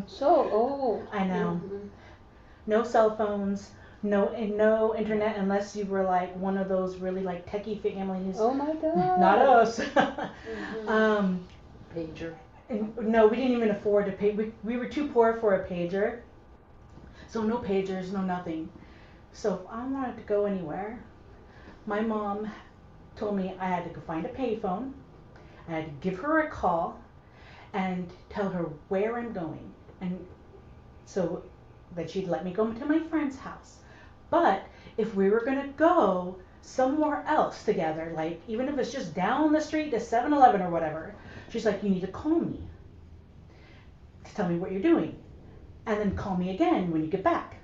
So old. I know. No cell phones, no internet unless you were like one of those really like techie families. Oh my God. Not us. Pager. No, we didn't even afford to pay. We were too poor for a pager. So no pagers, no nothing. So if I wanted to go anywhere, my mom told me I had to go find a payphone. I had to give her a call and tell her where I'm going. And so that she'd let me go to my friend's house. But if we were going to go somewhere else together, like even if it's just down the street to 7-Eleven or whatever, she's like, you need to call me to tell me what you're doing. And then call me again when you get back.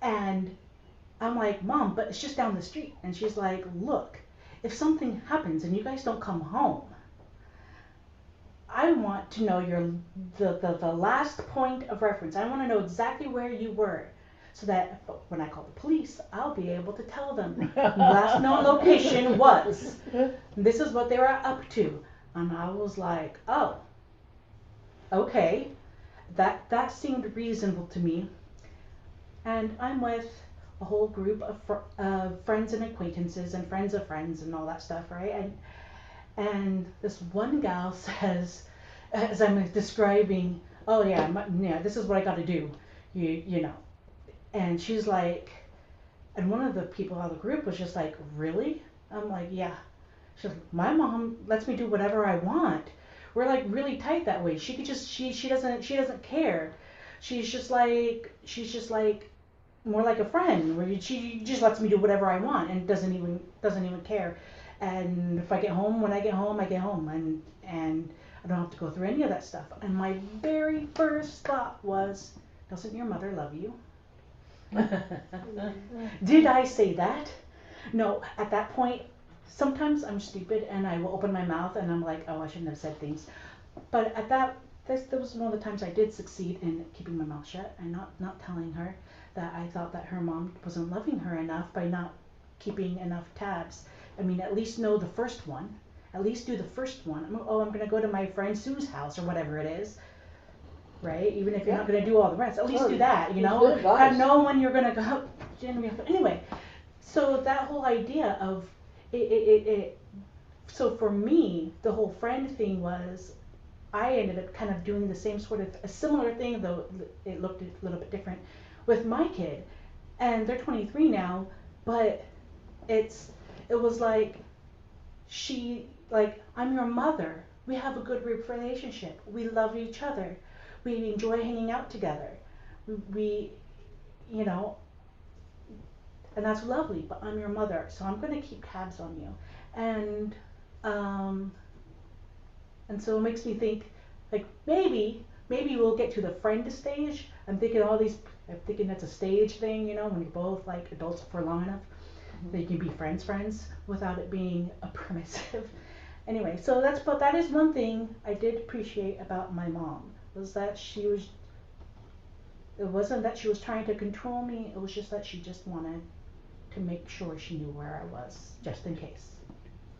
And I'm like, Mom, but it's just down the street. And she's like, look, if something happens and you guys don't come home, I want to know the last point of reference. I want to know exactly where you were, so that when I call the police, I'll be able to tell them last known location was. This is what they were up to. And I was like, oh, okay. That seemed reasonable to me. And I'm with a whole group of friends and acquaintances and friends of friends and all that stuff, right? And this one gal says, as I'm describing, oh yeah, this is what I got to do, you know. And she's like, and one of the people out of the group was just like, really? I'm like, yeah. She's like, my mom lets me do whatever I want. We're like really tight that way. She could just, she doesn't care. She's just like more like a friend, where she just lets me do whatever I want and doesn't even care. And if I get home, when I get home, I get home, and I don't have to go through any of that stuff. And my very first thought was, doesn't your mother love you? Did I say that? No, at that point, sometimes I'm stupid and I will open my mouth and I'm like, oh, I shouldn't have said things. But at that was one of the times I did succeed in keeping my mouth shut and not telling her that I thought that her mom wasn't loving her enough by not keeping enough tabs. I mean, at least know the first one. At least do the first one. I'm going to go to my friend Sue's house or whatever it is. Right? Even if you're not going to do all the rest. At least do that, you know? Have know when you're going to go. Anyway, so that whole idea of it. So for me, the whole friend thing was, I ended up kind of doing the same sort of, a similar thing, though it looked a little bit different, with my kid. And they're 23 now, but it was like, I'm your mother. We have a good relationship. We love each other. We enjoy hanging out together. We, you know, and that's lovely, but I'm your mother, so I'm going to keep tabs on you. And so it makes me think, like, maybe maybe we'll get to the friend stage. I'm thinking that's a stage thing, when you're both like adults for long enough that you can be friends without it being a permissive. Anyway, so that is one thing I did appreciate about my mom, was that it wasn't that she was trying to control me, it was just that she just wanted to make sure she knew where I was, just in case.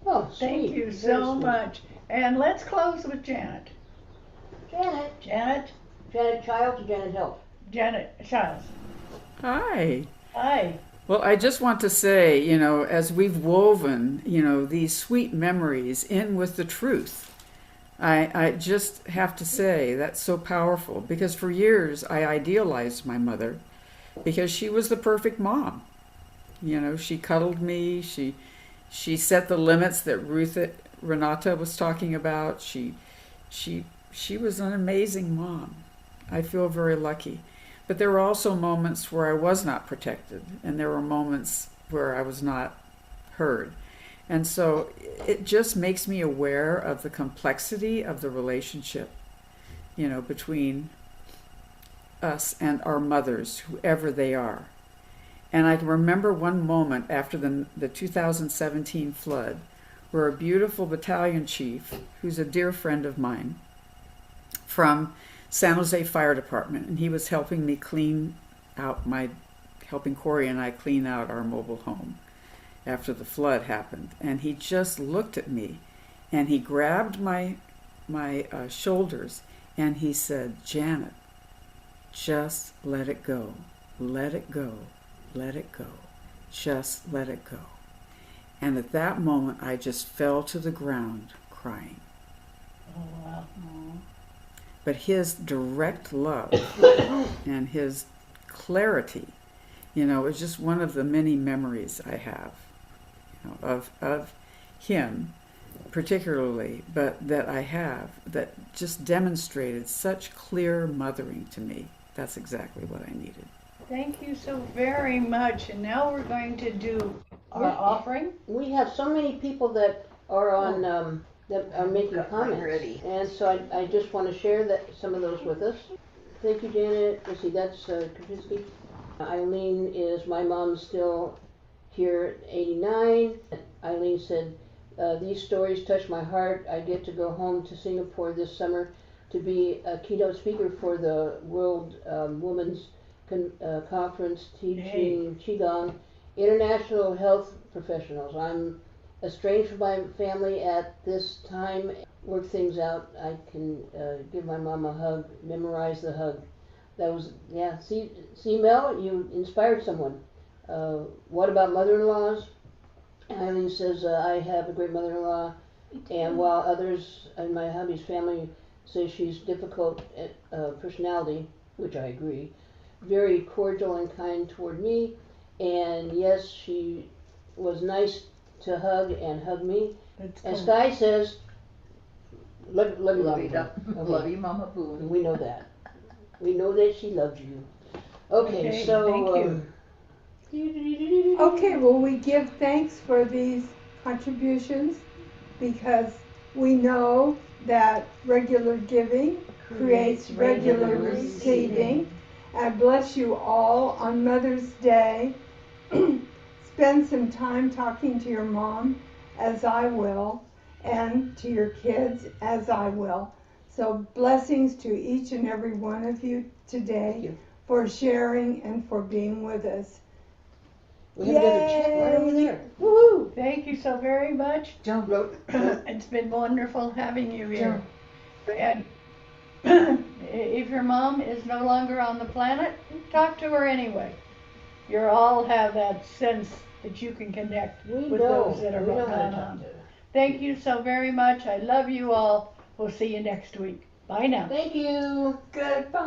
Oh, thank you so much. And let's close with Janet. Janet Childs or Janet Help? Janet Childs. Hi. Hi. Well, I just want to say, as we've woven, these sweet memories in with the truth, I just have to say that's so powerful, because for years I idealized my mother because she was the perfect mom. She cuddled me. She set the limits that Renata was talking about. She was an amazing mom. I feel very lucky. But there were also moments where I was not protected, and there were moments where I was not heard. And so it just makes me aware of the complexity of the relationship, between us and our mothers, whoever they are. And I can remember one moment after the 2017 flood where a beautiful battalion chief, who's a dear friend of mine from San Jose Fire Department, and he was helping me helping Corey and I clean out our mobile home after the flood happened. And he just looked at me and he grabbed my shoulders and he said, "Janet, just let it go, let it go, let it go, just let it go." And at that moment, I just fell to the ground crying. Oh, wow. But his direct love and his clarity, is just one of the many memories I have, of him particularly, but that I have that just demonstrated such clear mothering to me. That's exactly what I needed. Thank you so very much. And now we're going to do our offering. We have so many people that are on that are making comments, and so I just want to share some of those with us. Thank you, Janet. Let's see, that's Kapinski. Eileen is my mom's still here at 89. Eileen said, "These stories touch my heart. I get to go home to Singapore this summer to be a keynote speaker for the World Women's Conference teaching Qigong international health professionals. I'm estranged from my family at this time. Work things out. I can give my mom a hug, memorize the hug." That was, yeah, see Mel, you inspired someone. What about mother-in-laws? Eileen says, "I have a great mother-in-law, and while others in my hubby's family say she's difficult personality," which I agree, "very cordial and kind toward me, and yes, she was nice to hug and hug me." And Sky says, love you, Love you, Mama Boon. We know that. We know that she loves you. Okay, so thank you. Okay, well, we give thanks for these contributions because we know that regular giving creates regular receiving. And bless you all on Mother's Day. Spend some time talking to your mom, as I will, and to your kids, as I will. So blessings to each and every one of you today for sharing and for being with us. we have another check right over there. Woohoo! Thank you so very much. It's been wonderful having you here. And if your mom is no longer on the planet, talk to her anyway. You all have that sense that you can connect with those that are gone on. Thank you so very much. I love you all. We'll see you next week. Bye now. Thank you. Goodbye.